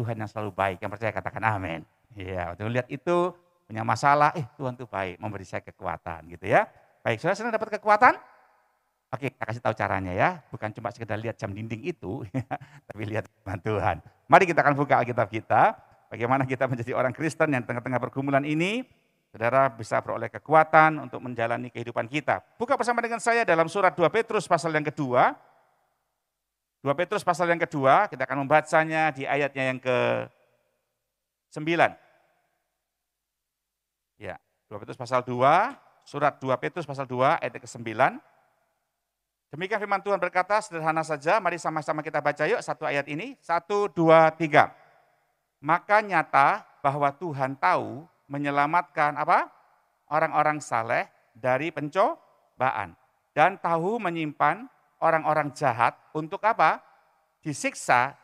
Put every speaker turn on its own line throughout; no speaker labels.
Tuhan yang selalu baik. Yang percaya katakan amin. Iya, waktu lihat itu punya masalah, Tuhan tuh baik, memberi saya kekuatan gitu ya. Baik, saudara senang dapat kekuatan? Oke, kita kasih tahu caranya ya. Bukan cuma sekedar lihat jam dinding itu, tapi lihat firman Tuhan. Mari kita akan buka Alkitab kita. Bagaimana kita menjadi orang Kristen yang tengah-tengah pergumulan ini, saudara bisa beroleh kekuatan untuk menjalani kehidupan kita. Buka bersama dengan saya dalam surat 2 Petrus pasal yang kedua. 2 Petrus pasal yang kedua, kita akan membacanya di ayatnya yang ke-9. Ya, 2 Petrus pasal 2, surat 2 Petrus pasal 2 ayat ke-9. Demikian firman Tuhan berkata, sederhana saja, mari sama-sama kita baca yuk satu ayat ini. 1, 2, 3. Maka nyata bahwa Tuhan tahu menyelamatkan apa? Orang-orang saleh dari pencobaan. Dan tahu menyimpan orang-orang jahat untuk apa? Disiksa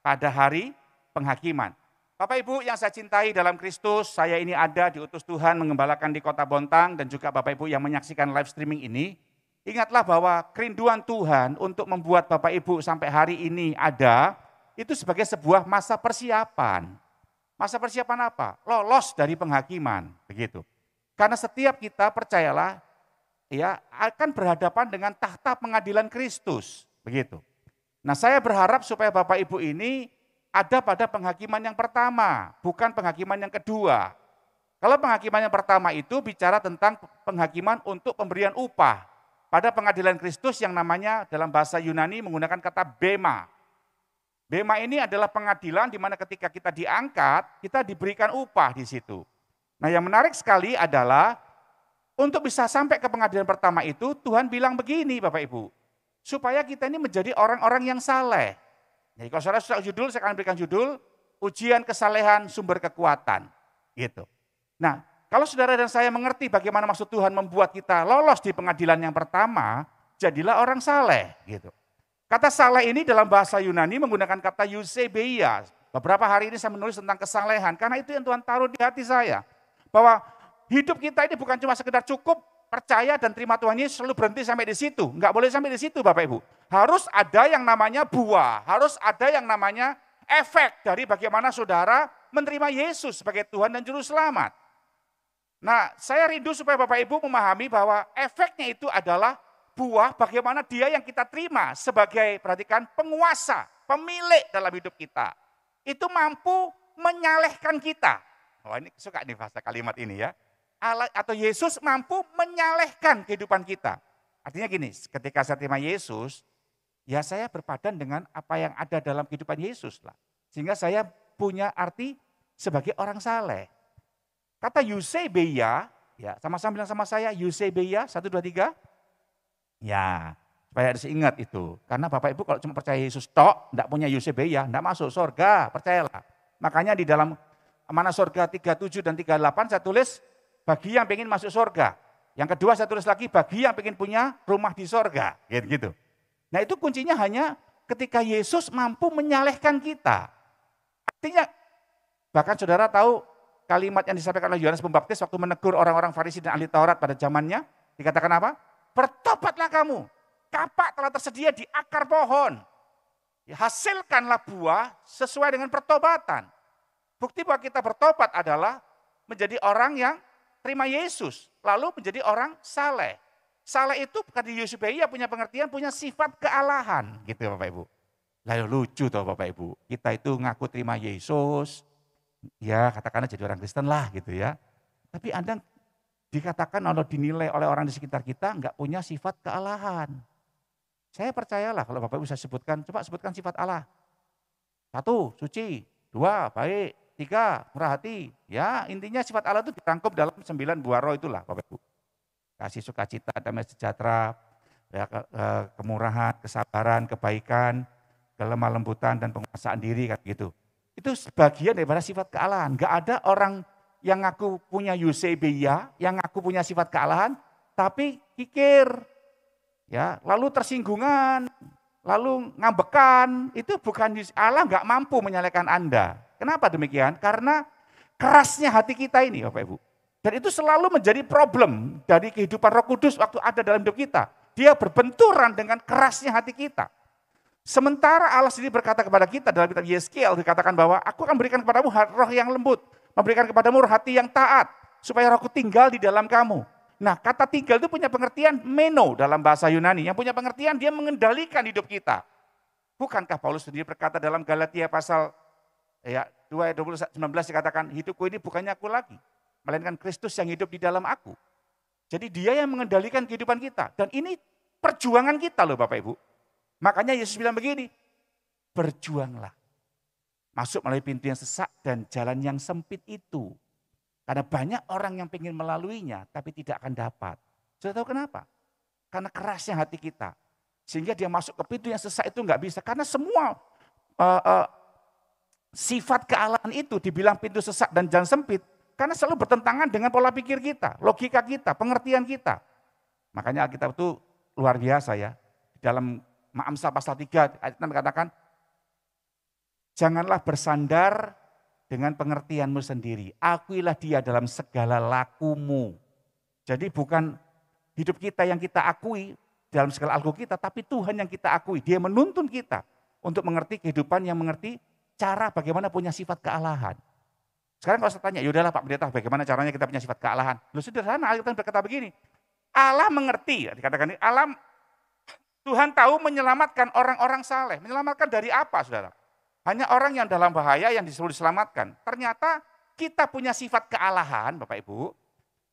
pada hari penghakiman. Bapak Ibu yang saya cintai dalam Kristus, saya ini ada diutus Tuhan mengembalakan di kota Bontang dan juga Bapak Ibu yang menyaksikan live streaming ini. Ingatlah bahwa kerinduan Tuhan untuk membuat Bapak Ibu sampai hari ini ada, itu sebagai sebuah masa persiapan. Masa persiapan apa? Lolos dari penghakiman, begitu. Karena setiap kita percayalah, ya akan berhadapan dengan tahta pengadilan Kristus, begitu. Nah saya berharap supaya Bapak Ibu ini ada pada penghakiman yang pertama, bukan penghakiman yang kedua. Kalau penghakiman yang pertama itu bicara tentang penghakiman untuk pemberian upah. Pada pengadilan Kristus yang namanya dalam bahasa Yunani menggunakan kata bema. Bema ini adalah pengadilan di mana ketika kita diangkat, kita diberikan upah di situ. Nah yang menarik sekali adalah untuk bisa sampai ke pengadilan pertama itu Tuhan bilang begini Bapak Ibu. Supaya kita ini menjadi orang-orang yang saleh. Jadi kalau saudara sudah judul, saya akan berikan judul, ujian kesalehan sumber kekuatan. Gitu. Nah, kalau saudara dan saya mengerti bagaimana maksud Tuhan membuat kita lolos di pengadilan yang pertama, jadilah orang saleh. Gitu. Kata saleh ini dalam bahasa Yunani menggunakan kata eusebeia. Beberapa hari ini saya menulis tentang kesalehan, karena itu yang Tuhan taruh di hati saya. Bahwa hidup kita ini bukan cuma sekedar cukup percaya dan terima Tuhan Yesus selalu berhenti sampai di situ. Enggak boleh sampai di situ Bapak Ibu. Harus ada yang namanya buah, harus ada yang namanya efek dari bagaimana saudara menerima Yesus sebagai Tuhan dan Juru Selamat. Nah saya rindu supaya Bapak Ibu memahami bahwa efeknya itu adalah buah bagaimana dia yang kita terima sebagai, perhatikan, penguasa, pemilik dalam hidup kita. Itu mampu menyalehkan kita. Oh ini suka nih bahasa kalimat ini ya. Allah atau Yesus mampu menyalehkan kehidupan kita. Artinya gini, ketika saya terima Yesus, ya saya berpadan dengan apa yang ada dalam kehidupan Yesus lah. Sehingga saya punya arti sebagai orang saleh. Kata eusebeia, ya sama-sama bilang sama saya, eusebeia, 1, 2, 3. Ya, supaya harus ingat itu. Karena Bapak Ibu kalau cuma percaya Yesus tok, enggak punya eusebeia, enggak masuk surga, percayalah. Makanya di dalam Amanah Surga 37 dan 38 saya tulis, bagi yang pengen masuk surga. Yang kedua saya tulis lagi, bagi yang pengen punya rumah di surga. Gitu. Nah itu kuncinya hanya ketika Yesus mampu menyalehkan kita. Artinya, bahkan saudara tahu kalimat yang disampaikan oleh Yohanes Pembaptis waktu menegur orang-orang Farisi dan ahli Taurat pada zamannya, dikatakan apa? Bertobatlah kamu, kapak telah tersedia di akar pohon. Ya, hasilkanlah buah sesuai dengan pertobatan. Bukti bahwa kita bertobat adalah menjadi orang yang terima Yesus, lalu menjadi orang saleh. Saleh itu bukan di eusebeia punya pengertian, punya sifat kealahan, gitu ya Bapak Ibu. Lalu lucu tuh Bapak Ibu, kita itu ngaku terima Yesus, ya katakanlah jadi orang Kristen lah gitu ya. Tapi Anda dikatakan atau dinilai oleh orang di sekitar kita enggak punya sifat kealahan. Saya percayalah kalau Bapak Ibu bisa sebutkan, coba sebutkan sifat Allah. 1, suci, 2, baik, 3, murah hati. Ya intinya sifat Allah itu dirangkum dalam 9 buah roh itulah Bapak Ibu. Kasih, sukacita, damai sejahtera, ya, kemurahan, kesabaran, kebaikan, kelemah lembutan dan penguasaan diri kan gitu. Itu sebagian daripada sifat kealahan. Enggak ada orang yang ngaku punya eusebeia, yang ngaku punya sifat kealahan, tapi kikir, ya, lalu tersinggungan, lalu ngambekan. Itu bukan Allah enggak mampu menyalehkan Anda. Kenapa demikian? Karena kerasnya hati kita ini Bapak Ibu. Dan itu selalu menjadi problem dari kehidupan Roh Kudus waktu ada dalam hidup kita. Dia berbenturan dengan kerasnya hati kita. Sementara Allah sendiri berkata kepada kita dalam kitab Yeskiel, dikatakan bahwa aku akan berikan kepadamu roh yang lembut, memberikan kepadamu roh hati yang taat, supaya rohku tinggal di dalam kamu. Nah, kata tinggal itu punya pengertian meno dalam bahasa Yunani, yang punya pengertian dia mengendalikan hidup kita. Bukankah Paulus sendiri berkata dalam Galatia pasal 2 ayat 19 dikatakan, hidupku ini bukannya aku lagi, melainkan Kristus yang hidup di dalam aku. Jadi dia yang mengendalikan kehidupan kita. Dan ini perjuangan kita loh Bapak Ibu. Makanya Yesus bilang begini, berjuanglah. Masuk melalui pintu yang sesak dan jalan yang sempit itu. Karena banyak orang yang ingin melaluinya tapi tidak akan dapat. Sudah tahu kenapa? Karena kerasnya hati kita. Sehingga dia masuk ke pintu yang sesak itu nggak bisa. Karena semua sifat kealahan itu dibilang pintu sesak dan jalan sempit. Karena selalu bertentangan dengan pola pikir kita, logika kita, pengertian kita. Makanya Alkitab itu luar biasa ya. Di dalam Amsal pasal 3 ayat 6 katakan, janganlah bersandar dengan pengertianmu sendiri. Akuilah dia dalam segala lakumu. Jadi bukan hidup kita yang kita akui dalam segala laku kita, tapi Tuhan yang kita akui. Dia menuntun kita untuk mengerti kehidupan yang mengerti cara bagaimana punya sifat kealahan. Sekarang kalau saya tanya, yaudahlah Pak Pendeta, bagaimana caranya kita punya sifat kealahan? Loh sederhana, Alkitab berkata begini, Allah mengerti, dikatakan Allah, Tuhan tahu menyelamatkan orang-orang saleh. Menyelamatkan dari apa, saudara? Hanya orang yang dalam bahaya yang disuruh diselamatkan. Ternyata kita punya sifat kealahan, Bapak Ibu,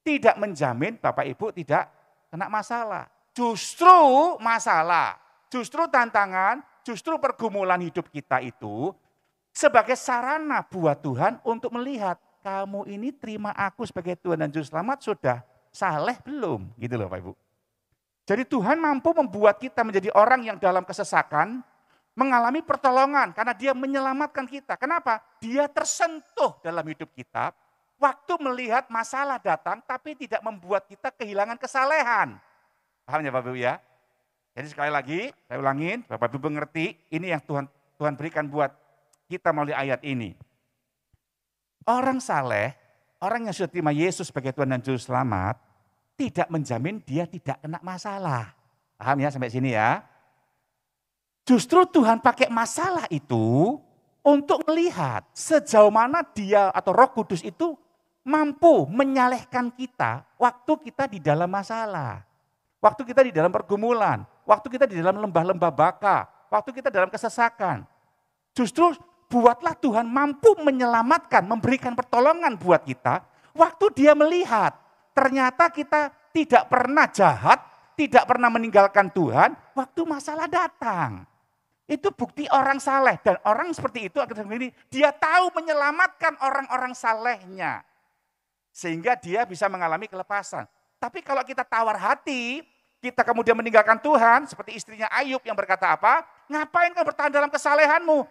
tidak menjamin Bapak Ibu tidak kena masalah. Justru masalah, justru tantangan, justru pergumulan hidup kita itu sebagai sarana buat Tuhan untuk melihat, kamu ini terima aku sebagai Tuhan dan Juru Selamat sudah saleh belum? Gitu loh Bapak Ibu. Jadi Tuhan mampu membuat kita menjadi orang yang dalam kesesakan, mengalami pertolongan karena dia menyelamatkan kita. Kenapa? Dia tersentuh dalam hidup kita, waktu melihat masalah datang tapi tidak membuat kita kehilangan kesalehan. Paham ya Bapak Ibu ya? Jadi sekali lagi, saya ulangin, Bapak Ibu mengerti, ini yang Tuhan berikan buat kita melalui ayat ini. Orang saleh, orang yang sudah terima Yesus sebagai Tuhan dan Juru Selamat, tidak menjamin dia tidak kena masalah. Paham ya sampai sini ya? Justru Tuhan pakai masalah itu untuk melihat sejauh mana dia atau Roh Kudus itu mampu menyalehkan kita waktu kita di dalam masalah. Waktu kita di dalam pergumulan, waktu kita di dalam lembah-lembah baka, waktu kita dalam kesesakan. Justru buatlah Tuhan mampu menyelamatkan, memberikan pertolongan buat kita waktu dia melihat. Ternyata kita tidak pernah jahat, tidak pernah meninggalkan Tuhan waktu masalah datang. Itu bukti orang saleh. Dan orang seperti itu, dia tahu menyelamatkan orang-orang salehnya. Sehingga dia bisa mengalami kelepasan. Tapi kalau kita tawar hati, kita kemudian meninggalkan Tuhan, seperti istrinya Ayub yang berkata apa? Ngapain kau bertahan dalam kesalehanmu?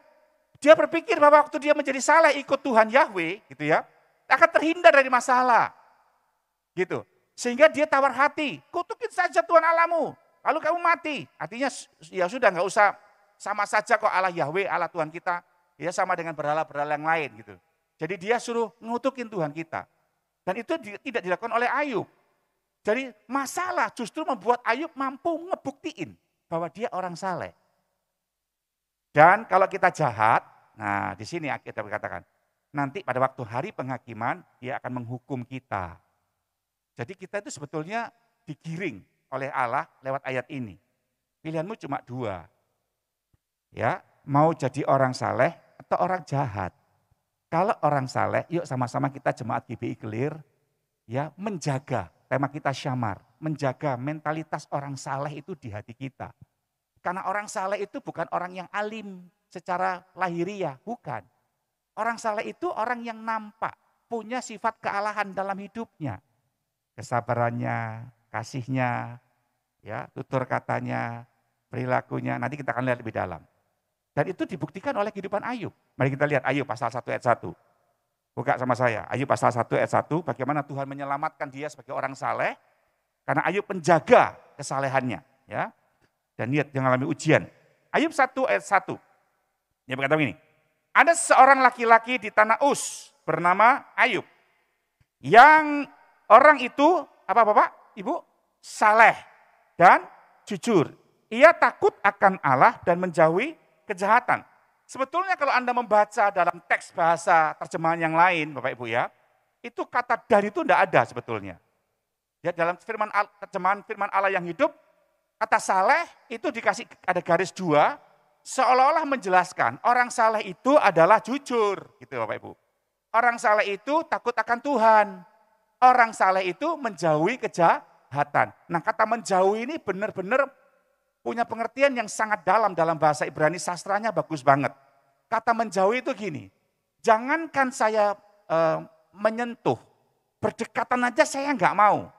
Dia berpikir bahwa waktu dia menjadi saleh ikut Tuhan Yahweh, gitu ya, akan terhindar dari masalah. Gitu. Sehingga dia tawar hati, kutukin saja Tuhan Allahmu, lalu kamu mati. Artinya ya sudah nggak usah, sama saja kok Allah Yahweh, Allah Tuhan kita, ya sama dengan berhala-berhala yang lain gitu. Jadi dia suruh ngutukin Tuhan kita. Dan itu tidak dilakukan oleh Ayub. Jadi masalah justru membuat Ayub mampu ngebuktiin bahwa dia orang saleh. Dan kalau kita jahat, nah di sini kita berkatakan, nanti pada waktu hari penghakiman dia akan menghukum kita. Jadi kita itu sebetulnya digiring oleh Allah lewat ayat ini. Pilihanmu cuma dua. Ya, mau jadi orang saleh atau orang jahat. Kalau orang saleh, yuk sama-sama kita jemaat GBI Kelir ya menjaga, tema kita syamar, menjaga mentalitas orang saleh itu di hati kita. Karena orang saleh itu bukan orang yang alim secara lahiriah, bukan. Orang saleh itu orang yang nampak, punya sifat kealahan dalam hidupnya. Kesabarannya, kasihnya, ya, tutur katanya, perilakunya, nanti kita akan lihat lebih dalam. Dan itu dibuktikan oleh kehidupan Ayub. Mari kita lihat Ayub pasal 1 ayat 1. Buka sama saya, Ayub pasal 1 ayat 1, bagaimana Tuhan menyelamatkan dia sebagai orang saleh, karena Ayub menjaga kesalehannya. Ya. Dan lihat yang mengalami ujian. Ayub 1 ayat 1, dia berkata begini, ada seorang laki-laki di tanah Uz bernama Ayub, yang orang itu, apa Bapak, Ibu? Saleh dan jujur. Ia takut akan Allah dan menjauhi kejahatan. Sebetulnya kalau Anda membaca dalam teks bahasa terjemahan yang lain, Bapak Ibu ya, itu kata dan itu tidak ada sebetulnya. Ya, dalam terjemahan firman Allah yang hidup, kata saleh itu dikasih ada garis 2, seolah-olah menjelaskan orang saleh itu adalah jujur, gitu Bapak Ibu. Orang saleh itu takut akan Tuhan. Orang saleh itu menjauhi kejahatan. Nah, kata menjauhi ini benar-benar punya pengertian yang sangat dalam bahasa Ibrani, sastranya bagus banget. Kata menjauhi itu gini, jangankan saya menyentuh, berdekatan aja saya nggak mau.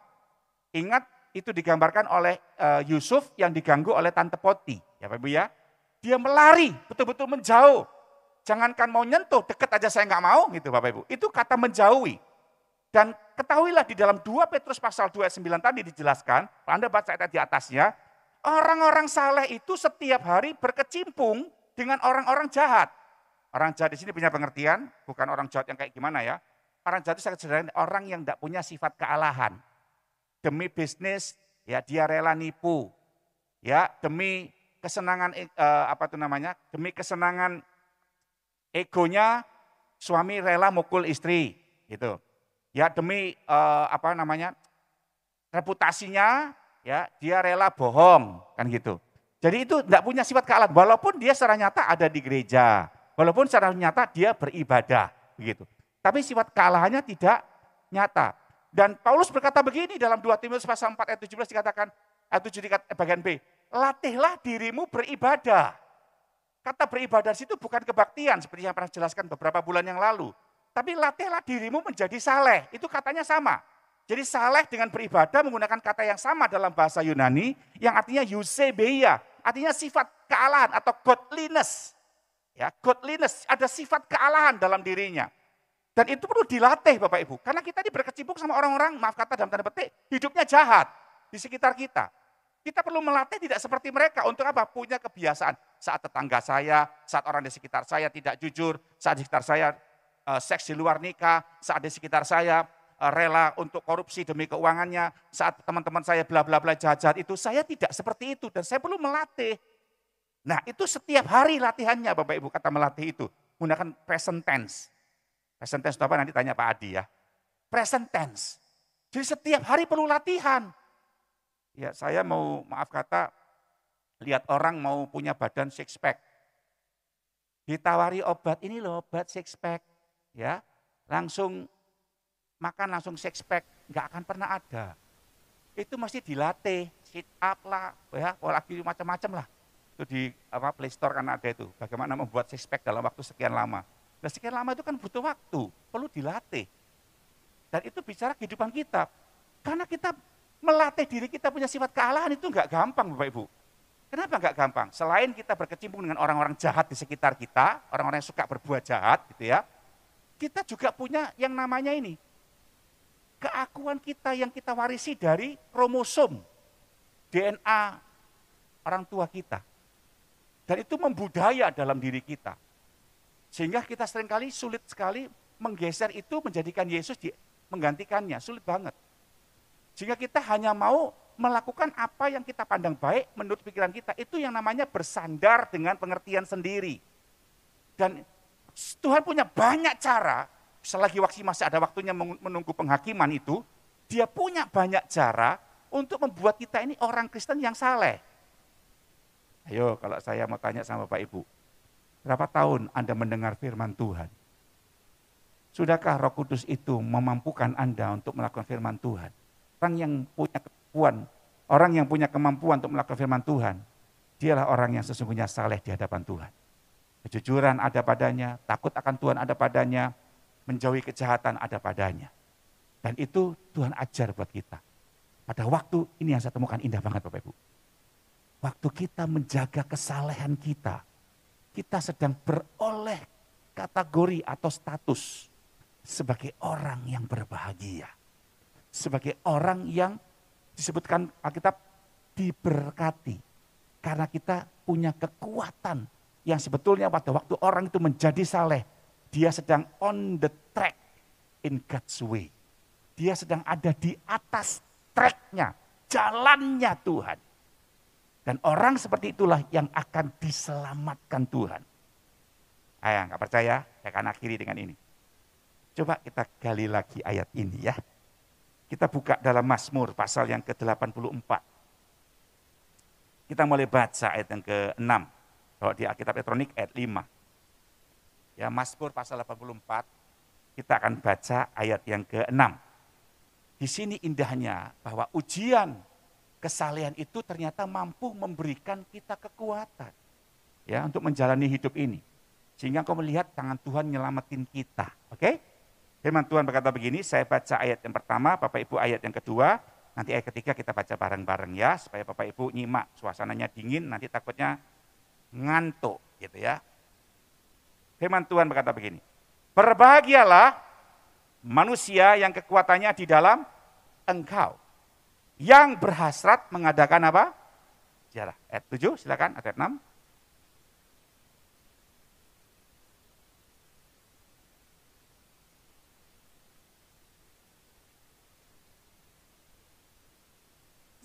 Ingat itu digambarkan oleh Yusuf yang diganggu oleh Tante Poti, ya Pak Ibu ya. Dia melari, betul-betul menjauh. Jangankan mau nyentuh, deket aja saya nggak mau gitu Bapak Ibu. Itu kata menjauhi. Dan ketahuilah di dalam 2 Petrus pasal 2 ayat 9 tadi dijelaskan, Anda baca ayat di atasnya, orang-orang saleh itu setiap hari berkecimpung dengan orang-orang jahat. Orang jahat di sini punya pengertian, bukan orang jahat yang kayak gimana ya. Orang jahat itu sangat sederhana, orang yang tidak punya sifat kealahan. Demi bisnis, ya dia rela nipu. Ya, demi kesenangan demi kesenangan egonya suami rela mukul istri, gitu. Ya, demi reputasinya, ya dia rela bohong, kan gitu. Jadi itu tidak punya sifat kealahan, walaupun dia secara nyata ada di gereja, walaupun secara nyata dia beribadah, begitu. Tapi sifat kealahannya tidak nyata. Dan Paulus berkata begini dalam 2 Timotius pasal 4 ayat 17 dikatakan, ayat 7 bagian B, latihlah dirimu beribadah. Kata beribadah di situ bukan kebaktian seperti yang pernah jelaskan beberapa bulan yang lalu. Tapi latihlah dirimu menjadi saleh, itu katanya sama. Jadi saleh dengan beribadah menggunakan kata yang sama dalam bahasa Yunani yang artinya eusebeia, artinya sifat kealahan atau godliness. Ya, godliness, ada sifat kealahan dalam dirinya. Dan itu perlu dilatih Bapak Ibu, karena kita ini berkecimpung sama orang-orang, maaf kata dalam tanda petik, hidupnya jahat di sekitar kita. Kita perlu melatih tidak seperti mereka, untuk apa? Punya kebiasaan. Saat tetangga saya, saat orang di sekitar saya tidak jujur, saat di sekitar saya seks di luar nikah, saat di sekitar saya rela untuk korupsi demi keuangannya, saat teman-teman saya bla bla bla jahat-jahat itu, saya tidak seperti itu dan saya perlu melatih. Nah, itu setiap hari latihannya Bapak Ibu, kata melatih itu menggunakan present tense. Present tense itu apa? Nanti tanya Pak Adi ya. Present tense. Jadi setiap hari perlu latihan. Ya, saya mau maaf kata lihat orang mau punya badan six pack. Ditawari obat, ini loh obat six pack. Ya, langsung makan langsung six pack, nggak akan pernah ada. Itu mesti dilatih, sit up lah, ya, lagi macam-macam lah. Itu di Play Store kan ada itu, bagaimana membuat six pack dalam waktu sekian lama. Nah, sekian lama itu kan butuh waktu, perlu dilatih. Dan itu bicara kehidupan kita. Karena kita melatih diri kita punya sifat kealahan itu nggak gampang Bapak Ibu. Kenapa nggak gampang? Selain kita berkecimpung dengan orang-orang jahat di sekitar kita, orang-orang yang suka berbuat jahat gitu ya, kita juga punya yang namanya ini, keakuan kita yang kita warisi dari kromosom, DNA orang tua kita. Dan itu membudaya dalam diri kita. Sehingga kita seringkali sulit sekali menggeser itu menjadikan Yesus menggantikannya, sulit banget. Sehingga kita hanya mau melakukan apa yang kita pandang baik menurut pikiran kita, itu yang namanya bersandar dengan pengertian sendiri. Dan Tuhan punya banyak cara, selagi masih ada waktunya menunggu penghakiman itu, dia punya banyak cara untuk membuat kita ini orang Kristen yang saleh. Ayo kalau saya mau tanya sama Bapak Ibu, berapa tahun Anda mendengar firman Tuhan? Sudahkah Roh Kudus itu memampukan Anda untuk melakukan firman Tuhan? Orang yang punya kemampuan untuk melakukan firman Tuhan, dialah orang yang sesungguhnya saleh di hadapan Tuhan. Kejujuran ada padanya, takut akan Tuhan ada padanya, menjauhi kejahatan ada padanya. Dan itu Tuhan ajar buat kita. Pada waktu ini yang saya temukan indah banget Bapak Ibu. Waktu kita menjaga kesalehan kita, kita sedang beroleh kategori atau status sebagai orang yang berbahagia. Sebagai orang yang disebutkan Alkitab diberkati. Karena kita punya kekuatan yang sebetulnya pada waktu orang itu menjadi saleh, dia sedang on the track in God's way. Dia sedang ada di atas tracknya, jalannya Tuhan. Dan orang seperti itulah yang akan diselamatkan Tuhan. Ayah, nggak percaya? Saya akan akhiri dengan ini. Coba kita gali lagi ayat ini ya. Kita buka dalam Mazmur pasal yang ke-84. Kita mulai baca ayat yang ke-6. Kalau di Alkitab elektronik ayat 5. Ya, Mazmur pasal 84, kita akan baca ayat yang ke-6. Di sini indahnya bahwa ujian kesalehan itu ternyata mampu memberikan kita kekuatan ya untuk menjalani hidup ini. Sehingga kau melihat tangan Tuhan nyelamatin kita. Oke? Firman Tuhan berkata begini, saya baca ayat yang pertama, Bapak Ibu ayat yang kedua, nanti ayat ketiga kita baca bareng-bareng ya, supaya Bapak Ibu nyimak, suasananya dingin, nanti takutnya ngantuk gitu ya. Firman Tuhan berkata begini, berbahagialah manusia yang kekuatannya di dalam Engkau, yang berhasrat mengadakan apa? Ziarah. Ayat 7, silakan, ayat 6.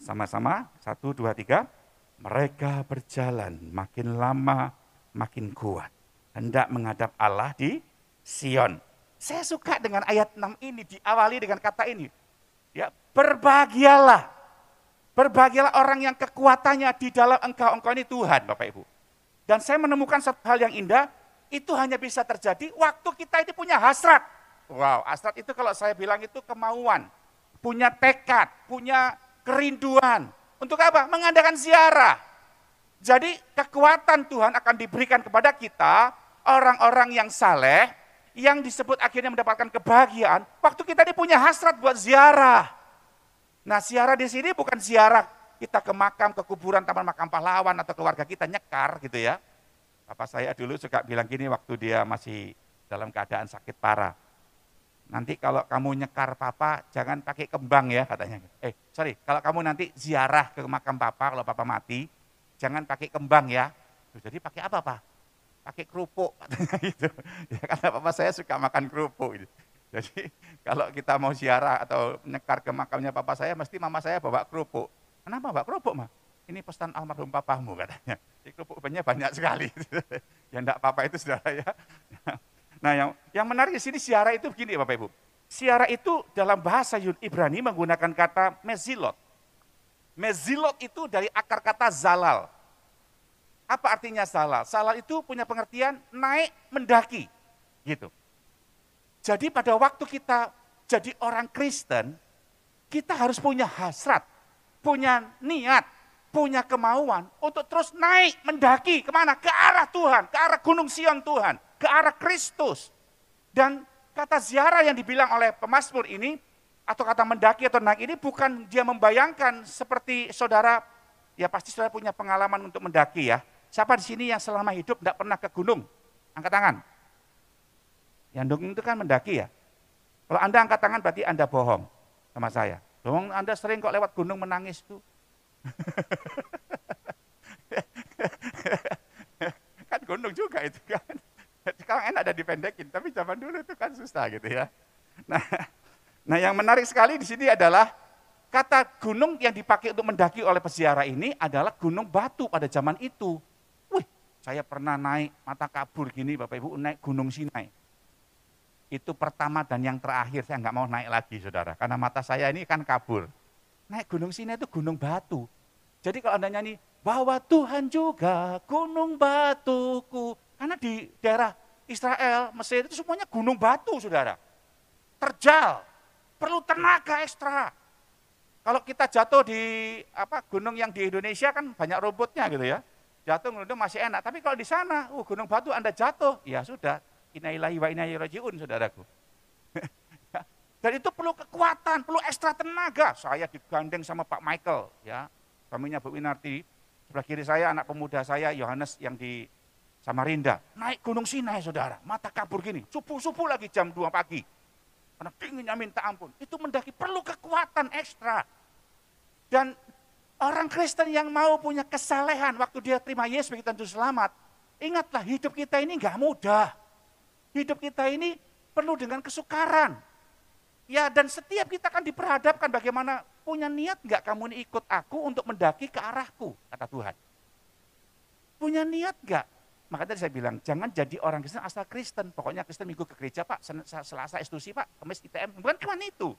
Sama-sama, 1, 2, 3. Mereka berjalan makin lama makin kuat, hendak menghadap Allah di Sion. Saya suka dengan ayat 6 ini, diawali dengan kata ini. Ya, berbahagialah. Berbahagialah orang yang kekuatannya di dalam Engkau. Engkau ini Tuhan, Bapak Ibu. Dan saya menemukan satu hal yang indah, itu hanya bisa terjadi waktu kita itu punya hasrat. Wow, hasrat itu kalau saya bilang itu kemauan, punya tekad, punya kerinduan. Untuk apa? Mengadakan ziarah. Jadi kekuatan Tuhan akan diberikan kepada kita, orang-orang yang saleh, yang disebut akhirnya mendapatkan kebahagiaan, waktu kita ini punya hasrat buat ziarah. Nah, ziarah di sini bukan ziarah kita ke makam, ke kuburan, taman makam pahlawan, atau keluarga kita nyekar gitu ya. Papa saya dulu suka bilang gini waktu dia masih dalam keadaan sakit parah. Nanti kalau kamu nyekar papa, jangan pakai kembang ya katanya. Kalau kamu nanti ziarah ke makam papa, kalau papa mati, jangan pakai kembang ya. Jadi pakai apa pak? Pakai kerupuk katanya gitu. Ya, karena papa saya suka makan kerupuk. Gitu. Jadi kalau kita mau ziarah atau nyekar ke makamnya papa saya, mesti mama saya bawa kerupuk. Kenapa bawa kerupuk mah? Ini pesan almarhum papamu katanya. Jadi kerupuk banyak sekali. Ya enggak apa-apa itu saudara ya. Nah, yang menarik di sini ziarah itu begini Bapak Ibu. Ziarah itu dalam bahasa Ibrani menggunakan kata mezilot. Mezilot itu dari akar kata zalal. Apa artinya zalal? Zalal itu punya pengertian naik mendaki. Gitu. Jadi pada waktu kita jadi orang Kristen, kita harus punya hasrat, punya niat, punya kemauan untuk terus naik mendaki kemana? Ke arah Tuhan, ke arah Gunung Sion Tuhan, ke arah Kristus. Dan kata ziarah yang dibilang oleh pemazmur ini, atau kata mendaki atau naik ini bukan dia membayangkan seperti saudara, ya pasti saudara punya pengalaman untuk mendaki ya. Siapa di sini yang selama hidup tidak pernah ke gunung? Angkat tangan. Yang gunung itu kan mendaki ya. Kalau Anda angkat tangan berarti Anda bohong sama saya. Bohong, Anda sering kok lewat gunung menangis tuh. Kan gunung juga itu kan. Sekarang enak ada dipendekin, tapi zaman dulu itu kan susah gitu ya. Nah yang menarik sekali di sini adalah kata gunung yang dipakai untuk mendaki oleh peziarah ini adalah gunung batu pada zaman itu. Wih, saya pernah naik mata kabur gini Bapak Ibu, naik Gunung Sinai. Itu pertama dan yang terakhir, saya nggak mau naik lagi saudara, karena mata saya ini kan kabur. Naik Gunung Sinai itu gunung batu. Jadi kalau Anda nyanyi, bahwa Tuhan juga gunung batuku. Karena di daerah Israel, Mesir itu semuanya gunung batu, saudara. Terjal, perlu tenaga ekstra. Kalau kita jatuh di gunung yang di Indonesia kan banyak rumputnya gitu ya. Jatuh ngelundung masih enak, tapi kalau di sana, gunung batu Anda jatuh, ya sudah. Inna lillahi wa inna ilaihi raji'un, saudaraku. Dan itu perlu kekuatan, perlu ekstra tenaga. Saya digandeng sama Pak Michael, ya, suaminya Bu Winarti. Sebelah kiri saya anak pemuda saya Yohanes yang di Samarinda. Naik Gunung Sinai saudara, mata kabur gini. Subuh-subuh lagi jam 2 pagi. Karena dinginnya minta ampun. Itu mendaki perlu kekuatan ekstra. Dan orang Kristen yang mau punya kesalehan waktu dia terima Yesus sebagai Tuhan Juru Selamat. Ingatlah hidup kita ini enggak mudah. Hidup kita ini penuh dengan kesukaran. Ya, dan setiap kita akan diperhadapkan bagaimana punya niat nggak kamu ini ikut aku untuk mendaki ke arahku, kata Tuhan. Punya niat nggak? Maka tadi saya bilang, jangan jadi orang Kristen asal Kristen. Pokoknya Kristen minggu ke gereja Pak, Selasa institusi Pak, Kamis ITM. Bukan cuma itu.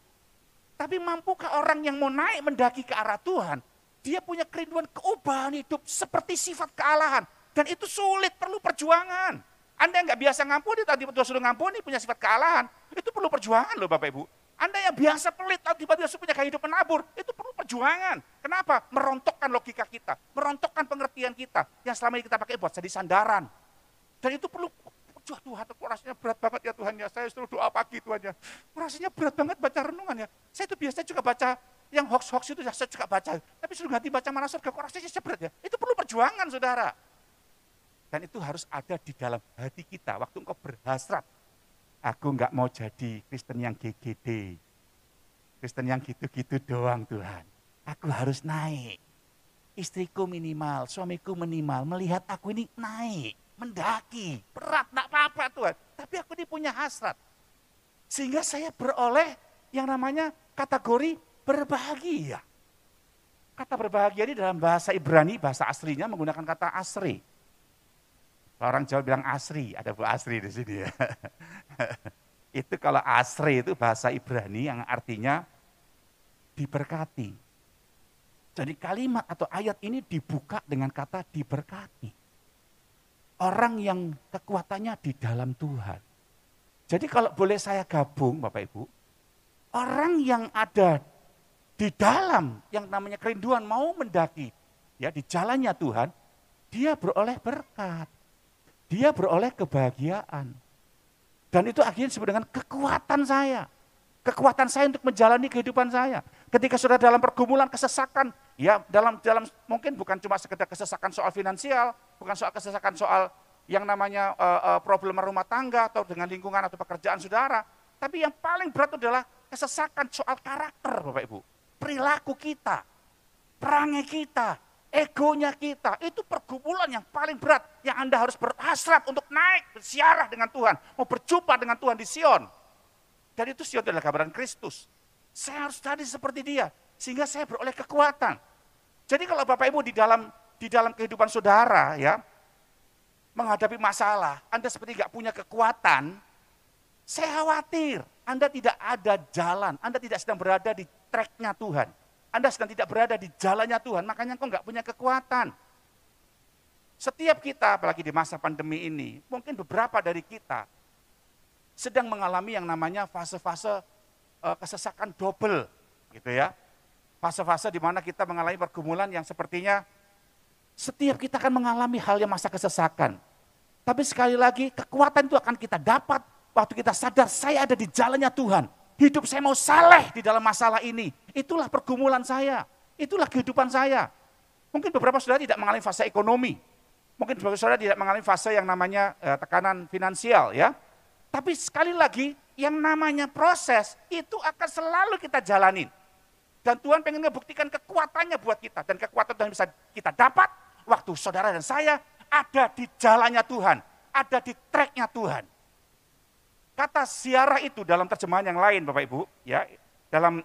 Tapi mampukah orang yang mau naik mendaki ke arah Tuhan, dia punya kerinduan keubahan hidup seperti sifat kealahan. Dan itu sulit, perlu perjuangan. Anda yang nggak biasa ngampuni, tadi Tuhan suruh ngampuni, punya sifat kealahan. Itu perlu perjuangan loh Bapak Ibu. Anda yang biasa pelit, tiba-tiba punya kehidupan menabur, itu perlu perjuangan. Kenapa? Merontokkan logika kita, merontokkan pengertian kita, yang selama ini kita pakai buat jadi sandaran. Dan itu perlu, Tuhan, rasanya berat banget ya Tuhan ya, saya suruh doa pagi Tuhan ya. Rasanya berat banget baca renungan ya. Saya itu biasanya juga baca, yang hoax-hoax itu saya juga baca. Tapi suruh ganti baca mana surga, kok rasanya berat ya. Itu perlu perjuangan saudara. Dan itu harus ada di dalam hati kita, waktu engkau berhasrat. Aku enggak mau jadi Kristen yang GGD. Kristen yang gitu-gitu doang Tuhan. Aku harus naik. Istriku minimal, suamiku minimal. Melihat aku ini naik, mendaki. Berat, enggak apa-apa Tuhan. Tapi aku ini punya hasrat. Sehingga saya beroleh yang namanya kategori berbahagia. Kata berbahagia ini dalam bahasa Ibrani, bahasa aslinya menggunakan kata asri. Orang Jawa bilang asri, ada Bu Asri di sini ya. Itu kalau asri itu bahasa Ibrani yang artinya diberkati. Jadi kalimat atau ayat ini dibuka dengan kata diberkati. Orang yang kekuatannya di dalam Tuhan. Jadi kalau boleh saya gabung Bapak Ibu, orang yang ada di dalam yang namanya kerinduan mau mendaki ya di jalannya Tuhan, dia beroleh berkat. Dia beroleh kebahagiaan. Dan itu akhirnya disebut dengan kekuatan saya. Kekuatan saya untuk menjalani kehidupan saya. Ketika sudah dalam pergumulan, kesesakan, ya dalam mungkin bukan cuma sekedar kesesakan soal finansial, bukan soal kesesakan soal yang namanya problem rumah tangga atau dengan lingkungan atau pekerjaan saudara. Tapi yang paling berat adalah kesesakan soal karakter Bapak Ibu. Perilaku kita, perangai kita, egonya kita, itu pergumulan yang paling berat, yang Anda harus berhasrat untuk naik, bersiarah dengan Tuhan, mau berjumpa dengan Tuhan di Sion. Dan itu Sion adalah gambaran Kristus. Saya harus jadi seperti dia, sehingga saya beroleh kekuatan. Jadi kalau Bapak Ibu di dalam kehidupan saudara, ya, menghadapi masalah, Anda seperti nggak punya kekuatan, saya khawatir Anda tidak ada jalan, Anda tidak sedang berada di tracknya Tuhan. Anda sedang tidak berada di jalannya Tuhan, makanya engkau enggak punya kekuatan. Setiap kita, apalagi di masa pandemi ini, mungkin beberapa dari kita sedang mengalami yang namanya fase-fase kesesakan double, gitu ya. Fase-fase di mana kita mengalami pergumulan yang sepertinya setiap kita akan mengalami hal yang masa kesesakan. Tapi sekali lagi, kekuatan itu akan kita dapat waktu kita sadar saya ada di jalannya Tuhan. Hidup saya mau saleh di dalam masalah ini. Itulah pergumulan saya. Itulah kehidupan saya. Mungkin beberapa saudara tidak mengalami fase ekonomi. Mungkin beberapa saudara tidak mengalami fase yang namanya tekanan finansial ya. Tapi sekali lagi yang namanya proses itu akan selalu kita jalanin. Dan Tuhan pengen ngebuktikan kekuatannya buat kita. Dan kekuatan Tuhan bisa kita dapat waktu saudara dan saya ada di jalannya Tuhan. Ada di tracknya Tuhan. Kata ziarah itu dalam terjemahan yang lain Bapak Ibu, ya dalam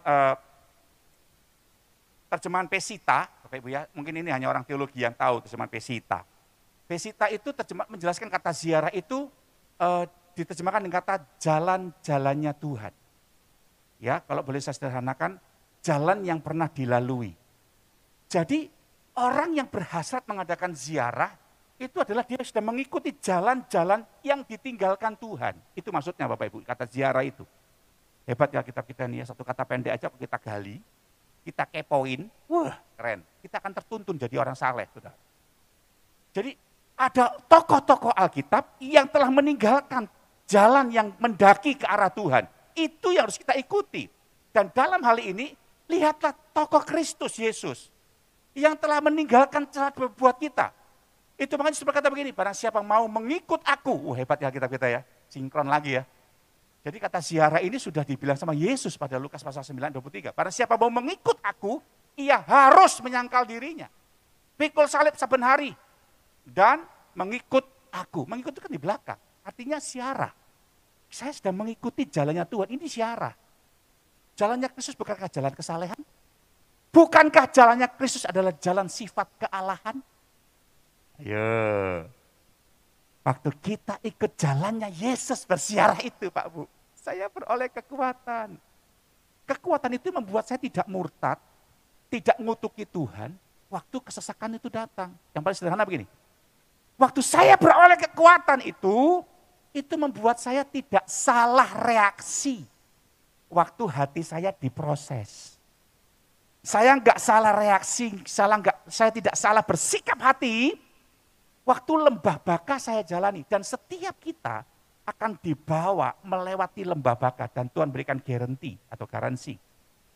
terjemahan Pesita, Bapak Ibu ya, mungkin ini hanya orang teologi yang tahu terjemahan Pesita. Pesita itu menjelaskan kata ziarah itu diterjemahkan dengan kata jalan-jalannya Tuhan. Ya, kalau boleh saya sederhanakan, jalan yang pernah dilalui. Jadi orang yang berhasrat mengadakan ziarah, itu adalah dia sudah mengikuti jalan-jalan yang ditinggalkan Tuhan. Itu maksudnya Bapak Ibu, kata ziarah itu. Hebat ya kitab kita nih ya, satu kata pendek aja kita gali, kita kepoin, wah keren. Kita akan tertuntun jadi orang saleh. Saudara. Jadi ada tokoh-tokoh Alkitab yang telah meninggalkan jalan yang mendaki ke arah Tuhan. Itu yang harus kita ikuti. Dan dalam hal ini, lihatlah tokoh Kristus Yesus yang telah meninggalkan jalan buat kita. Itu makanya Yesus berkata begini, barang siapa mau mengikut aku, hebat ya kitab kita ya, sinkron lagi ya. Jadi kata ziarah ini sudah dibilang sama Yesus pada Lukas pasal 9:23. Barang siapa mau mengikut aku, ia harus menyangkal dirinya. Pikul salib saben hari dan mengikut aku. Mengikut itu kan di belakang, artinya ziarah. Saya sedang mengikuti jalannya Tuhan, ini ziarah. Jalannya Kristus bukankah jalan kesalehan? Bukankah jalannya Kristus adalah jalan sifat kealahan? Ayo. Waktu kita ikut jalannya Yesus bersiarah itu Pak Bu, saya beroleh kekuatan. Kekuatan itu membuat saya tidak murtad, tidak ngutuki Tuhan, waktu kesesakan itu datang. Yang paling sederhana begini, waktu saya beroleh kekuatan itu membuat saya tidak salah reaksi. Waktu hati saya diproses. Saya enggak salah reaksi, saya tidak salah bersikap hati, waktu lembah baka saya jalani. Dan setiap kita akan dibawa melewati lembah baka dan Tuhan berikan garansi.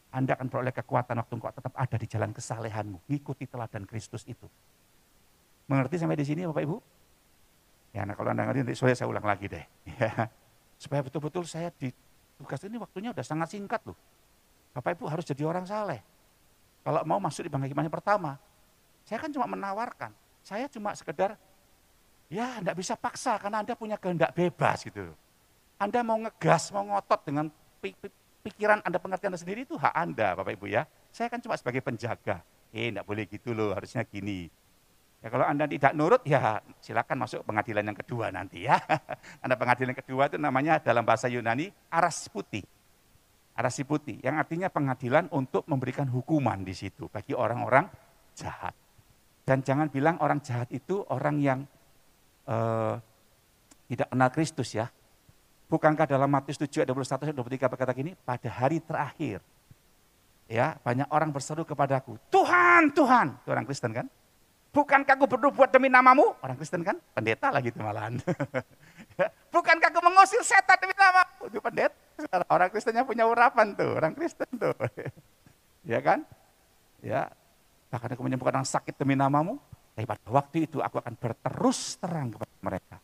Anda akan beroleh kekuatan waktu engkau tetap ada di jalan kesalehanmu. Ngikuti teladan Kristus itu. Mengerti sampai di sini Bapak Ibu? Ya, nah kalau Anda ngerti nanti sore saya ulang lagi deh. Ya, supaya betul-betul saya di tugas ini waktunya udah sangat singkat loh. Bapak Ibu harus jadi orang saleh. Kalau mau masuk di bangkai hikmahnya pertama, saya kan cuma menawarkan. Saya cuma sekedar, ya enggak bisa paksa karena Anda punya kehendak bebas gitu. Anda mau ngegas, mau ngotot dengan pikiran Anda, pengertian Anda sendiri itu hak Anda Bapak Ibu ya. Saya kan cuma sebagai penjaga. Enggak boleh gitu loh, harusnya gini. Ya kalau Anda tidak nurut ya silakan masuk pengadilan yang kedua nanti ya. Anda pengadilan yang kedua itu namanya dalam bahasa Yunani arasiputi. Arasiputi yang artinya pengadilan untuk memberikan hukuman di situ bagi orang-orang jahat. Dan jangan bilang orang jahat itu orang yang tidak kenal Kristus ya. Bukankah dalam Matius 7 ayat 21 23 berkata gini, pada hari terakhir ya banyak orang berseru kepadaku, Tuhan, Tuhan, itu orang Kristen kan? Bukankah aku berbuat demi namamu? Orang Kristen kan? Pendeta lagi itu malahan. Bukankah aku mengusir setan demi namamu? Itu pendeta. Orang Kristennya punya urapan tuh, orang Kristen tuh. Ya kan? Ya. Bahkan aku menyembuhkan orang sakit demi namamu. Tapi pada waktu itu aku akan berterus terang kepada mereka.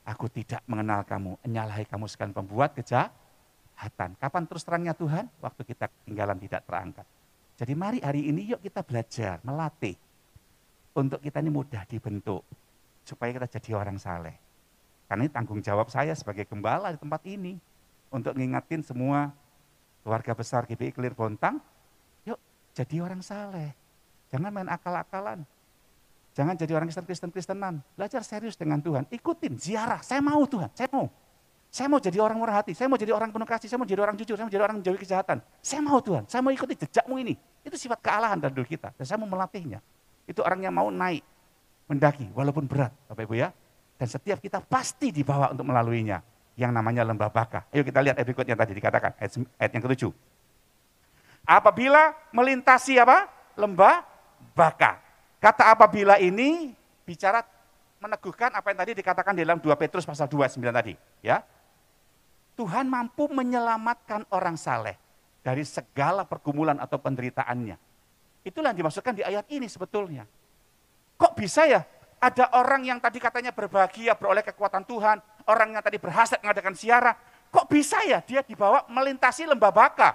Aku tidak mengenal kamu, menyalahi kamu sekalian pembuat kejahatan. Kapan terus terangnya Tuhan? Waktu kita ketinggalan tidak terangkat. Jadi mari hari ini yuk kita belajar, melatih. Untuk kita ini mudah dibentuk. Supaya kita jadi orang saleh. Karena ini tanggung jawab saya sebagai gembala di tempat ini. Untuk ngingetin semua keluarga besar GPI Kelir Bontang. Yuk jadi orang saleh. Jangan main akal-akalan. Jangan jadi orang Kristen-Kristenan. Belajar serius dengan Tuhan. Ikutin, ziarah. Saya mau Tuhan, saya mau. Saya mau jadi orang murah hati. Saya mau jadi orang penuh kasih. Saya mau jadi orang jujur. Saya mau jadi orang menjauhi kejahatan. Saya mau Tuhan. Saya mau ikuti jejakmu ini. Itu sifat kealahan dalam diri kita. Dan saya mau melatihnya. Itu orang yang mau naik, mendaki, walaupun berat, Bapak Ibu ya. Dan setiap kita pasti dibawa untuk melaluinya, yang namanya lembah baka. Ayo kita lihat ayat berikutnya tadi dikatakan, ayat yang ke-7. Apabila melintasi apa? Lembah baka. Kata apabila ini bicara meneguhkan apa yang tadi dikatakan di dalam 2 Petrus pasal 2:9 tadi. Ya. Tuhan mampu menyelamatkan orang saleh dari segala pergumulan atau penderitaannya. Itulah yang dimaksudkan di ayat ini sebetulnya. Kok bisa ya ada orang yang tadi katanya berbahagia, beroleh kekuatan Tuhan, orang yang tadi berhasrat mengadakan ziarah, kok bisa ya dia dibawa melintasi lembah baka?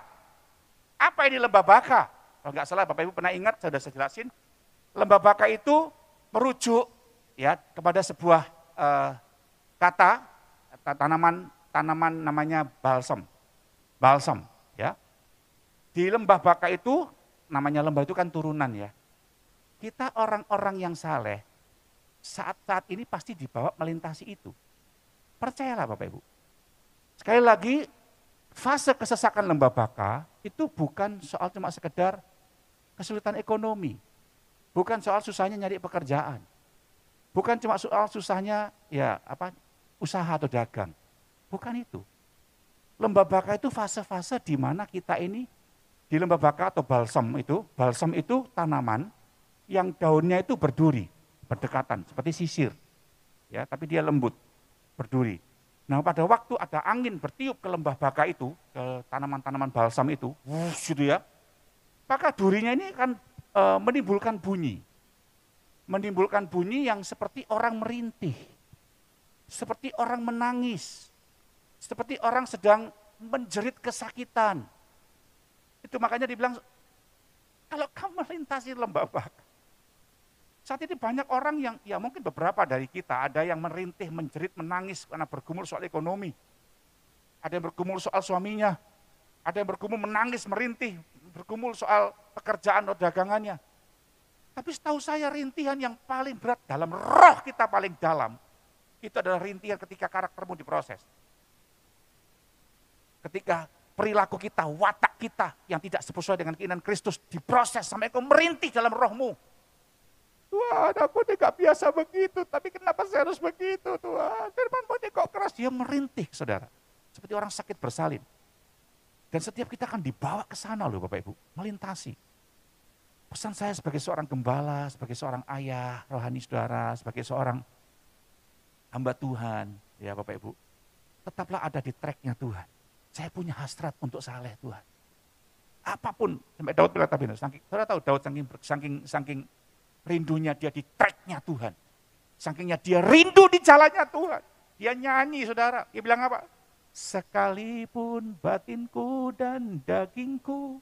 Apa ini lembah baka? Kalau nggak salah Bapak Ibu pernah ingat, saya sudah jelasin, lembah baka itu merujuk ya kepada sebuah kata tanaman namanya balsam. Balsam ya. Di lembah baka itu namanya lembah itu kan turunan ya. Kita orang-orang yang saleh saat-saat ini pasti dibawa melintasi itu. Percayalah Bapak Ibu. Sekali lagi, fase kesesakan lembah baka itu bukan soal cuma sekedar kesulitan ekonomi. Bukan soal susahnya nyari pekerjaan. Bukan cuma soal susahnya ya usaha atau dagang. Bukan itu. Lembah baka itu fase-fase di mana kita ini di lembah baka atau balsam itu tanaman yang daunnya itu berduri, berdekatan, seperti sisir. Ya, tapi dia lembut, berduri. Nah pada waktu ada angin bertiup ke lembah baka itu, ke tanaman-tanaman balsam itu, gitu ya, maka durinya ini kan menimbulkan bunyi. Menimbulkan bunyi yang seperti orang merintih, seperti orang menangis, seperti orang sedang menjerit kesakitan. Itu makanya dibilang, kalau kamu melintasi lembah baka. Saat ini banyak orang yang, ya mungkin beberapa dari kita, ada yang merintih, menjerit, menangis karena bergumul soal ekonomi. Ada yang bergumul soal suaminya. Ada yang bergumul menangis, merintih, bergumul soal pekerjaan atau dagangannya. Tapi setahu saya rintihan yang paling berat dalam roh kita paling dalam, itu adalah rintihan ketika karaktermu diproses. Ketika perilaku kita, watak kita yang tidak sesuai dengan keinginan Kristus diproses sampai kau merintih dalam rohmu. Tuhan, aku tidak biasa begitu, tapi kenapa saya harus begitu Tuhan? Firman-Mu kok keras, dia merintih saudara. Seperti orang sakit bersalin. Dan setiap kita akan dibawa ke sana loh Bapak Ibu, melintasi. Pesan saya sebagai seorang gembala, sebagai seorang ayah, rohani saudara, sebagai seorang hamba Tuhan, ya Bapak Ibu. Tetaplah ada di tracknya Tuhan. Saya punya hasrat untuk saleh Tuhan. Apapun, sampai Daud bilang tadi, saudara tahu Daud saking rindunya dia di tracknya Tuhan. Sakingnya dia rindu di jalannya Tuhan. Dia nyanyi saudara, dia bilang apa? Sekalipun batinku dan dagingku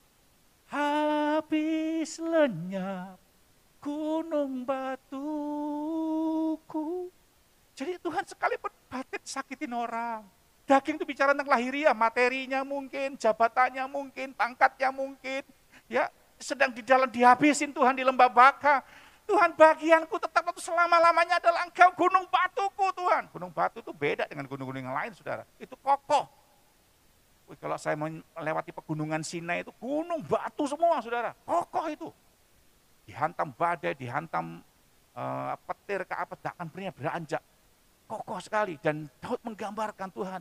habis lenyap gunung batuku. Jadi Tuhan sekalipun batin sakitin orang. Daging itu bicara tentang lahiriah, materinya mungkin, jabatannya mungkin, pangkatnya mungkin. Ya, sedang di dalam dihabisin Tuhan di lembah baka. Tuhan bagianku tetap selama-lamanya adalah Engkau gunung batuku Tuhan. Gunung batu itu beda dengan gunung-gunung yang lain saudara. Itu kokoh. Kalau saya melewati pegunungan Sinai itu gunung batu semua saudara. Kokoh itu. Dihantam badai, dihantam petir ke apa, tak akan pernah beranjak. Kokoh sekali. Dan Daud menggambarkan Tuhan.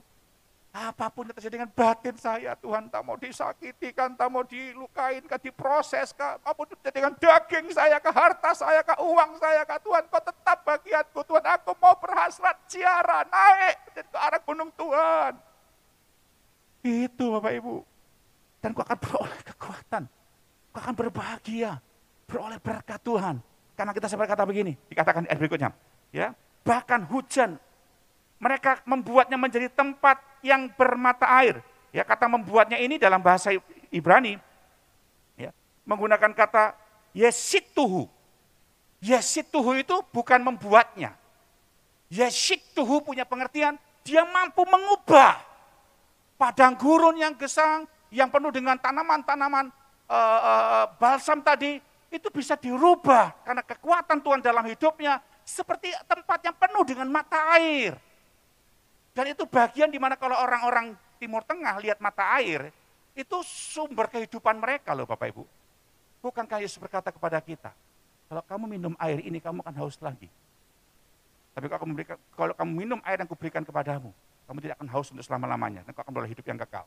Apapun yang terjadi dengan batin saya, Tuhan tak mau disakiti kan, tak mau dilukain kan, diproses kan, apapun yang terjadi dengan daging saya, ke harta saya, ke uang saya, ke Tuhan, kau tetap bagianku, Tuhan, aku mau berhasrat ziarah, naik ke arah gunung Tuhan. Itu Bapak Ibu. Dan kau akan beroleh kekuatan, kau akan berbahagia, beroleh berkat Tuhan. Karena kita sampai kata begini, dikatakan di ayat berikutnya, ya, bahkan hujan, mereka membuatnya menjadi tempat yang bermata air. Ya, kata membuatnya ini dalam bahasa Ibrani ya, menggunakan kata yesituhu. Yesituhu itu bukan membuatnya. Yesituhu punya pengertian dia mampu mengubah padang gurun yang gesang, yang penuh dengan tanaman-tanaman balsam tadi, itu bisa dirubah karena kekuatan Tuhan dalam hidupnya seperti tempat yang penuh dengan mata air. Dan itu bagian di mana kalau orang-orang Timur Tengah lihat mata air, itu sumber kehidupan mereka loh Bapak Ibu. Bukankah Yesus berkata kepada kita, kalau kamu minum air ini kamu akan haus lagi. Tapi kalau kamu minum air yang kuberikan kepadamu, kamu tidak akan haus untuk selama-lamanya, dan kau akan beroleh hidup yang kekal.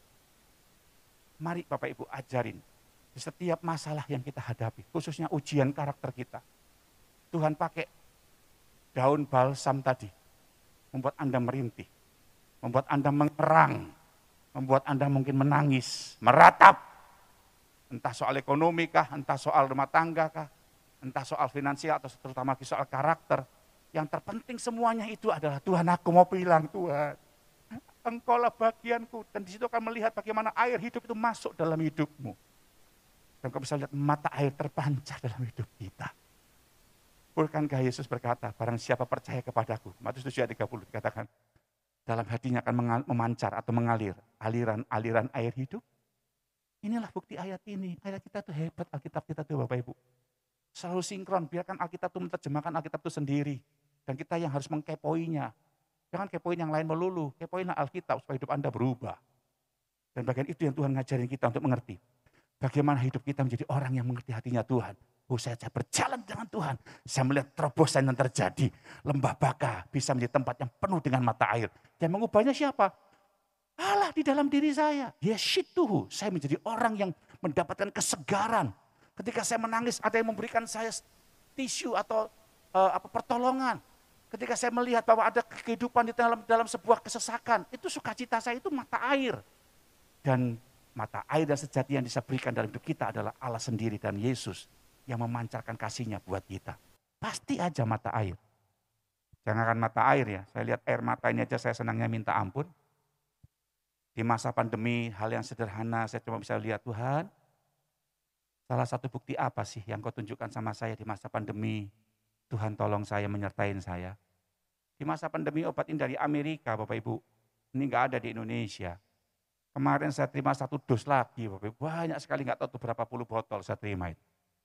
Mari Bapak Ibu ajarin, di setiap masalah yang kita hadapi, khususnya ujian karakter kita, Tuhan pakai daun balsam tadi, membuat Anda merintih. Membuat Anda mengerang, membuat Anda mungkin menangis, meratap. Entah soal ekonomi kah, entah soal rumah tangga kah, entah soal finansial atau terutama soal karakter. Yang terpenting semuanya itu adalah Tuhan, aku mau bilang Tuhan, Engkaulah bagianku. Dan di situ akan melihat bagaimana air hidup itu masuk dalam hidupmu. Dan kau bisa lihat mata air terpancar dalam hidup kita. Bukankah Yesus berkata, barang siapa percaya kepadaku, Matius 7 ayat 30 dikatakan, dalam hatinya akan memancar atau mengalir aliran-aliran air hidup. Inilah bukti ayat ini. Ayat kita itu hebat, Alkitab kita itu Bapak Ibu. Selalu sinkron, biarkan Alkitab itu menerjemahkan Alkitab itu sendiri. Dan kita yang harus mengkepoinya. Jangan kepoin yang lain melulu, kepoinlah Alkitab supaya hidup Anda berubah. Dan bagian itu yang Tuhan ngajarin kita untuk mengerti. Bagaimana hidup kita menjadi orang yang mengerti hatinya Tuhan. Saya berjalan dengan Tuhan, saya melihat terobosan yang terjadi. Lembah baka bisa menjadi tempat yang penuh dengan mata air. Dan mengubahnya siapa? Allah di dalam diri saya. Yeshituhu, saya menjadi orang yang mendapatkan kesegaran. Ketika saya menangis, ada yang memberikan saya tisu atau pertolongan. Ketika saya melihat bahwa ada kehidupan di dalam sebuah kesesakan, itu sukacita saya itu mata air. Dan mata air dan sejati yang bisa berikan dalam hidup kita adalah Allah sendiri dan Yesus yang memancarkan kasih-Nya buat kita. Pasti aja mata air. Jangankan mata air ya, saya lihat air mata ini aja saya senangnya minta ampun. Di masa pandemi hal yang sederhana saya cuma bisa lihat Tuhan, salah satu bukti apa sih yang kau tunjukkan sama saya di masa pandemi? Tuhan tolong saya, menyertain saya. Di masa pandemi obat ini dari Amerika Bapak Ibu, ini enggak ada di Indonesia. Kemarin saya terima 1 dus lagi, Bapak Ibu. Banyak sekali, nggak tahu tuh berapa puluh botol saya terima itu.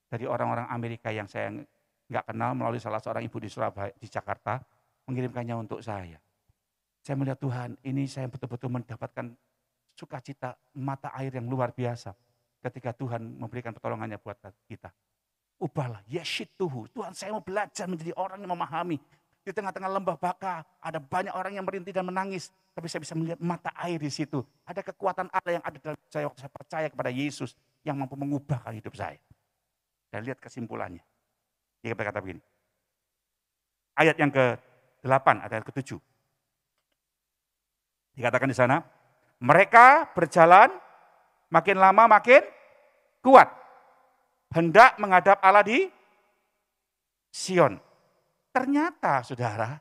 Dari orang-orang Amerika yang saya nggak kenal melalui salah seorang ibu di Surabaya, di Jakarta, mengirimkannya untuk saya. Saya melihat Tuhan, ini saya betul-betul mendapatkan sukacita mata air yang luar biasa ketika Tuhan memberikan pertolongannya buat kita. Ubahlah, yeshituhu. Tuhan, saya mau belajar menjadi orang yang memahami. Di tengah-tengah lembah baka, ada banyak orang yang merintih dan menangis. Tapi saya bisa melihat mata air di situ. Ada kekuatan Allah yang ada dalam saya waktu saya percaya kepada Yesus yang mampu mengubahkan hidup saya. Dan lihat kesimpulannya. Dia berkata begini. Ayat yang ke-8, ayat ke-7. Dikatakan di sana, mereka berjalan makin lama makin kuat. Hendak menghadap Allah di Sion. Ternyata saudara,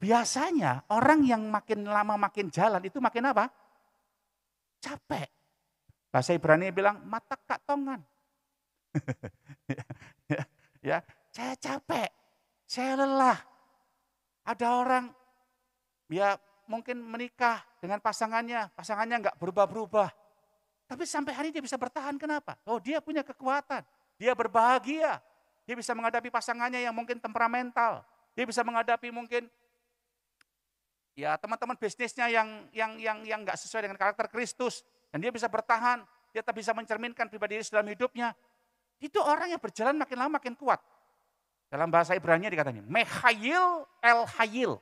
biasanya orang yang makin lama makin jalan itu makin apa? Capek. Bahasa Ibrani bilang mata katongan. ya, saya capek, saya lelah. Ada orang ya mungkin menikah dengan pasangannya nggak berubah-berubah. Tapi sampai hari dia bisa bertahan, kenapa? Oh, dia punya kekuatan, dia berbahagia, dia bisa menghadapi pasangannya yang mungkin temperamental. Dia bisa menghadapi mungkin ya teman-teman bisnisnya yang nggak sesuai dengan karakter Kristus, dan dia bisa bertahan, dia tak bisa mencerminkan pribadi dalam hidupnya. Itu orang yang berjalan makin lama makin kuat. Dalam bahasa Ibrani dikatakan Mechayil el Hayil.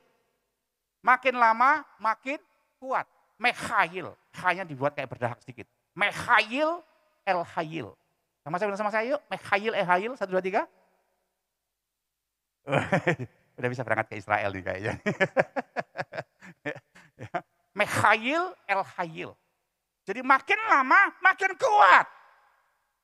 Makin lama makin kuat. Mechayil, hanya dibuat kayak berdahak sedikit. Mechayil el Hayil. Sama saya yuk, Mechayil el Hayil, 1, 2, 3. Udah bisa berangkat ke Israel nih kayaknya. Mechayil el Hayil. Jadi makin lama makin kuat.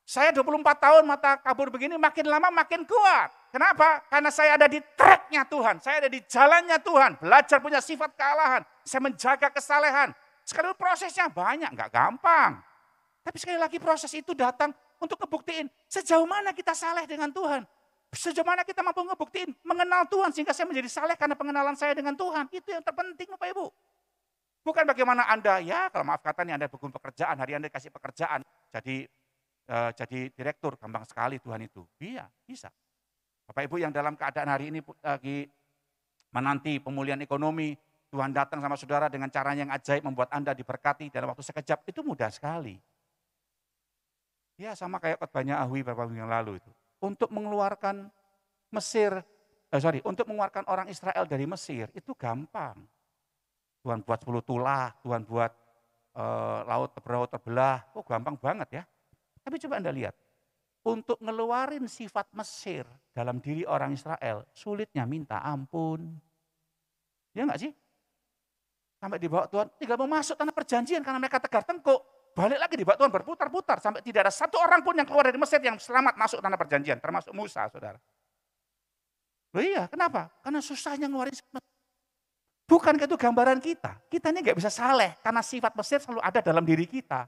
Saya 24 tahun mata kabur begini, makin lama makin kuat. Kenapa? Karena saya ada di tracknya Tuhan. Saya ada di jalannya Tuhan. Belajar punya sifat kealahan. Saya menjaga kesalehan. Sekarang prosesnya banyak, nggak gampang. Tapi sekali lagi proses itu datang untuk ngebuktiin sejauh mana kita saleh dengan Tuhan. Sejauh mana kita mampu ngebuktiin mengenal Tuhan sehingga saya menjadi saleh karena pengenalan saya dengan Tuhan. Itu yang terpenting Bapak Ibu. Bukan bagaimana Anda, ya kalau maaf kata nih Anda berguna pekerjaan, hari Anda dikasih pekerjaan. Jadi direktur, gampang sekali Tuhan itu. Iya, bisa. Bapak Ibu yang dalam keadaan hari ini lagi menanti pemulihan ekonomi, Tuhan datang sama saudara dengan caranya yang ajaib membuat Anda diberkati dalam waktu sekejap, itu mudah sekali. Ya sama kayak khotbahnya Ahwi beberapa minggu yang lalu itu. Untuk mengeluarkan untuk mengeluarkan orang Israel dari Mesir, itu gampang. Tuhan buat 10 tulah, Tuhan buat laut terbelah, oh gampang banget ya. Tapi coba Anda lihat, untuk ngeluarin sifat Mesir dalam diri orang Israel, sulitnya minta ampun. Ya enggak sih? Sampai dibawa Tuhan, tinggal mau masuk tanah perjanjian karena mereka tegar tengkuk. Balik lagi dibawa Tuhan berputar-putar sampai tidak ada satu orang pun yang keluar dari Mesir yang selamat masuk tanah perjanjian, termasuk Musa, saudara. Oh iya, kenapa? Karena susahnya ngeluarin sifat. Bukankah itu gambaran kita? Kita ini nggak bisa saleh karena sifat Mesir selalu ada dalam diri kita.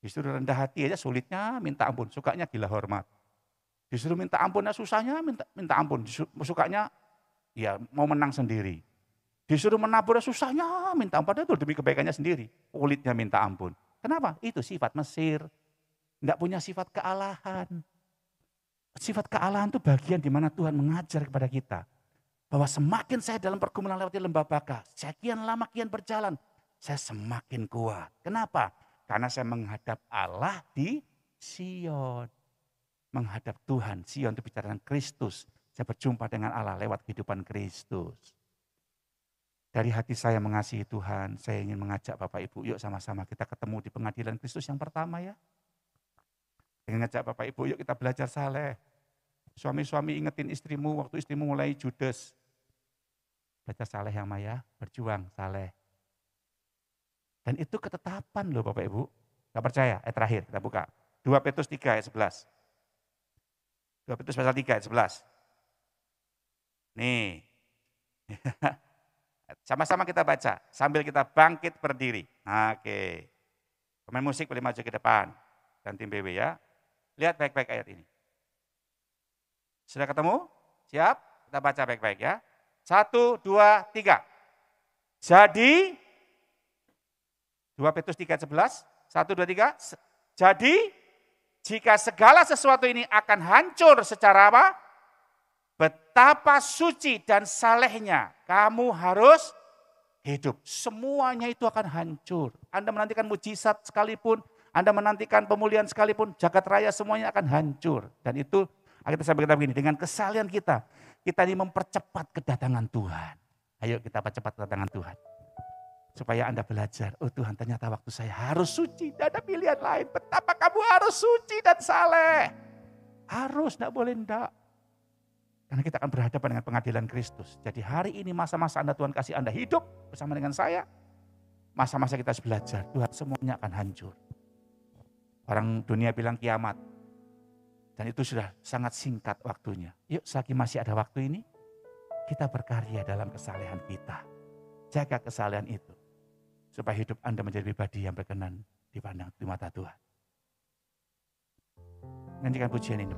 Disuruh rendah hati aja sulitnya minta ampun, sukanya gila hormat. Disuruh minta ampunnya susahnya minta ampun, sukanya ya mau menang sendiri. Disuruh menabur susahnya minta ampun, itu demi kebaikannya sendiri. Kulitnya minta ampun. Kenapa? Itu sifat Mesir. Tidak punya sifat kealahan. Sifat kealahan itu bagian di mana Tuhan mengajar kepada kita. Bahwa semakin saya dalam pergumulan lewati lembah baka, saya kian lama kian berjalan, saya semakin kuat. Kenapa? Karena saya menghadap Allah di Sion. Menghadap Tuhan, Sion itu bicara dengan Kristus. Saya berjumpa dengan Allah lewat kehidupan Kristus. Dari hati saya mengasihi Tuhan, saya ingin mengajak Bapak Ibu, yuk sama-sama kita ketemu di pengadilan Kristus yang pertama ya. Saya ingin ngajak Bapak Ibu, yuk kita belajar saleh. Suami-suami ingetin istrimu waktu istrimu mulai judes. Belajar saleh yang Maya, berjuang saleh. Dan itu ketetapan loh Bapak Ibu. Gak percaya? Terakhir kita buka. 2 Petrus 3 ayat 11. 2 Petrus pasal 3 ayat 11. Nih. Sama-sama kita baca, sambil kita bangkit berdiri. Oke. Pemain musik boleh maju ke depan. Dan tim BW ya. Lihat baik-baik ayat ini. Sudah ketemu? Siap? Kita baca baik-baik ya. 1, 2, 3. Jadi, 2 2 Petrus 3:11, 1, 2, 3. Jadi jika segala sesuatu ini akan hancur secara apa? Betapa suci dan salehnya kamu harus hidup. Semuanya itu akan hancur. Anda menantikan mujizat sekalipun, Anda menantikan pemulihan sekalipun, jagat raya semuanya akan hancur. Dan itu kita sampaikan begini, dengan kesalehan kita ini mempercepat kedatangan Tuhan. Ayo kita percepat kedatangan Tuhan. Supaya Anda belajar, oh Tuhan ternyata waktu saya harus suci, tidak ada pilihan lain. Betapa kamu harus suci dan saleh. Harus, tidak boleh tidak. Karena kita akan berhadapan dengan pengadilan Kristus. Jadi hari ini masa-masa Anda, Tuhan kasih Anda hidup bersama dengan saya. Masa-masa kita harus belajar, Tuhan semuanya akan hancur. Orang dunia bilang kiamat. Dan itu sudah sangat singkat waktunya. Yuk selagi masih ada waktu ini, kita berkarya dalam kesalehan kita. Jaga kesalehan itu. Supaya hidup Anda menjadi pribadi yang berkenan dipandang di mata Tuhan. Nyanyikan pujian ini.